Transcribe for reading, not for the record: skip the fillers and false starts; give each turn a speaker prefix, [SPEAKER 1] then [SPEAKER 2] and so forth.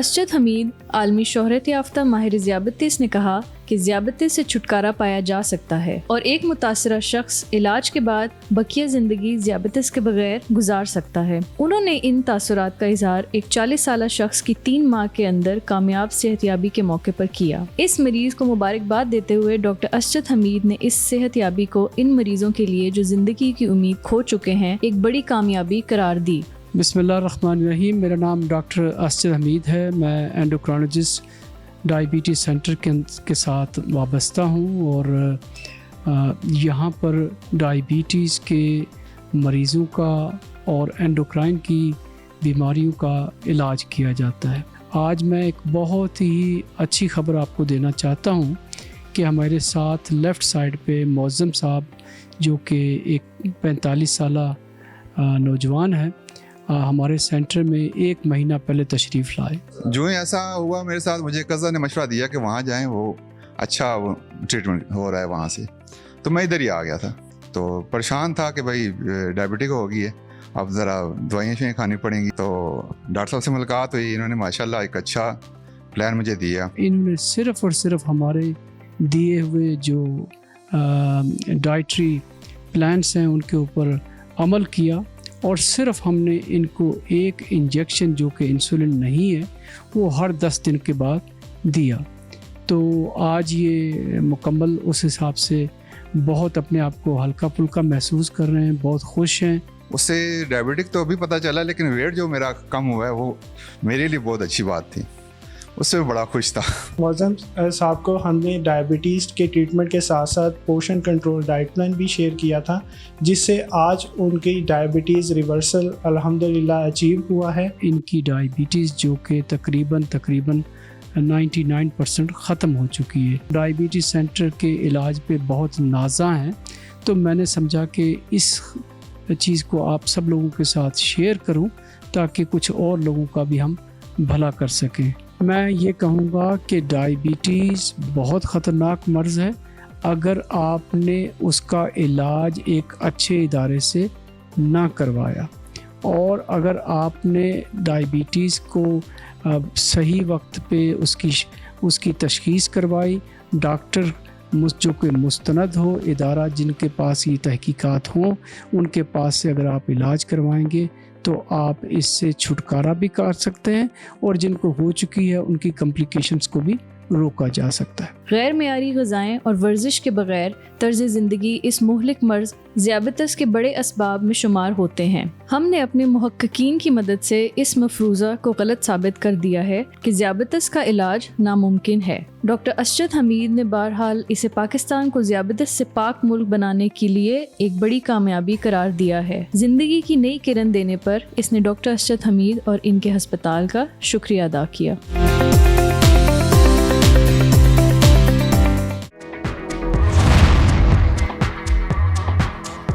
[SPEAKER 1] اسجد حمید عالمی شہرت یافتہ ماہر ذیابطس نے کہا کہ ذیابطس سے چھٹکارا پایا جا سکتا ہے اور ایک متاثرہ شخص علاج کے بعد بقیہ زندگی ذیابطس کے بغیر گزار سکتا ہے۔ انہوں نے ان تاثرات کا اظہار ایک 40 سالہ شخص کی 3 ماہ کے اندر کامیاب صحت یابی کے موقع پر کیا۔ اس مریض کو مبارکباد دیتے ہوئے ڈاکٹر اسجد حمید نے اس صحت یابی کو ان مریضوں کے لیے جو زندگی کی امید کھو چکے ہیں ایک بڑی کامیابی قرار دی۔
[SPEAKER 2] بسم اللہ الرحمن الرحیم۔ میرا نام ڈاکٹر اسجد حمید ہے۔ میں اینڈوکرانولوجسٹ ڈائبٹیز سینٹر کے ساتھ وابستہ ہوں اور یہاں پر ڈائبٹیز کے مریضوں کا اور اینڈوکرائن کی بیماریوں کا علاج کیا جاتا ہے۔ آج میں ایک بہت ہی اچھی خبر آپ کو دینا چاہتا ہوں کہ ہمارے ساتھ لیفٹ سائڈ پہ معظم صاحب جو کہ ایک 45 سالہ نوجوان ہے، ہمارے سینٹر میں 1 مہینہ پہلے تشریف لائے۔
[SPEAKER 3] جو ہی ایسا ہوا میرے ساتھ، مجھے کزن نے مشورہ دیا کہ وہاں جائیں، وہ اچھا ٹریٹمنٹ ہو رہا ہے وہاں سے، تو میں ادھر ہی آ گیا تھا۔ تو پریشان تھا کہ بھائی ڈائبٹک ہو گئی ہے، اب ذرا دوائیاں شوائیں کھانی پڑیں گی۔ تو ڈاکٹر صاحب سے ملاقات ہوئی، انہوں نے ماشاءاللہ ایک اچھا پلان مجھے دیا۔
[SPEAKER 2] انہوں نے صرف اور صرف ہمارے دیے ہوئے جو ڈائٹری پلانس ہیں ان کے اوپر عمل کیا، اور صرف ہم نے ان کو ایک انجیکشن جو کہ انسولن نہیں ہے وہ ہر 10 دن کے بعد دیا۔ تو آج یہ مکمل اس حساب سے بہت اپنے آپ کو ہلکا پھلکا محسوس کر رہے ہیں، بہت خوش ہیں۔
[SPEAKER 3] اس سے ڈائبٹک تو ابھی پتہ چلا، لیکن ویٹ جو میرا کم ہوا ہے وہ میرے لیے بہت اچھی بات تھی، اس سے بڑا خوش تھا۔
[SPEAKER 4] معظم صاحب کو ہم نے ڈائبٹیز کے ٹریٹمنٹ کے ساتھ ساتھ پورشن کنٹرول ڈائٹ پلان بھی شیئر کیا تھا، جس سے آج ان کی ڈائبٹیز ریورسل الحمدللہ اچیو ہوا ہے۔
[SPEAKER 2] ان کی ڈائبٹیز جو کہ تقریباً 99% ختم ہو چکی ہے۔ ڈائبٹیز سینٹر کے علاج پہ بہت نازاں ہیں، تو میں نے سمجھا کہ اس چیز کو آپ سب لوگوں کے ساتھ شیئر کروں تاکہ کچھ اور لوگوں کا بھی ہم بھلا کر سکیں۔ میں یہ کہوں گا کہ ڈائبٹیز بہت خطرناک مرض ہے۔ اگر آپ نے اس کا علاج ایک اچھے ادارے سے نہ کروایا، اور اگر آپ نے ڈائبٹیز کو صحیح وقت پہ اس کی تشخیص کروائی، ڈاکٹر جو کہ مستند ہو، ادارہ جن کے پاس یہ تحقیقات ہوں، ان کے پاس سے اگر آپ علاج کروائیں گے تو آپ اس سے چھٹکارا بھی کر سکتے ہیں، اور جن کو ہو چکی ہے ان کی کمپلیکیشنز کو بھی روکا جا سکتا ہے۔
[SPEAKER 1] غیر معیاری غذائیں اور ورزش کے بغیر طرز زندگی اس مہلک مرض ذیابطس کے بڑے اسباب میں شمار ہوتے ہیں۔ ہم نے اپنے محققین کی مدد سے اس مفروضہ کو غلط ثابت کر دیا ہے کہ ذیابطس کا علاج ناممکن ہے۔ ڈاکٹر اسجد حمید نے بہرحال اسے پاکستان کو ذیابطس سے پاک ملک بنانے کے لیے ایک بڑی کامیابی قرار دیا ہے۔ زندگی کی نئی کرن دینے پر اس نے ڈاکٹر اسجد حمید اور ان کے ہسپتال کا شکریہ ادا کیا۔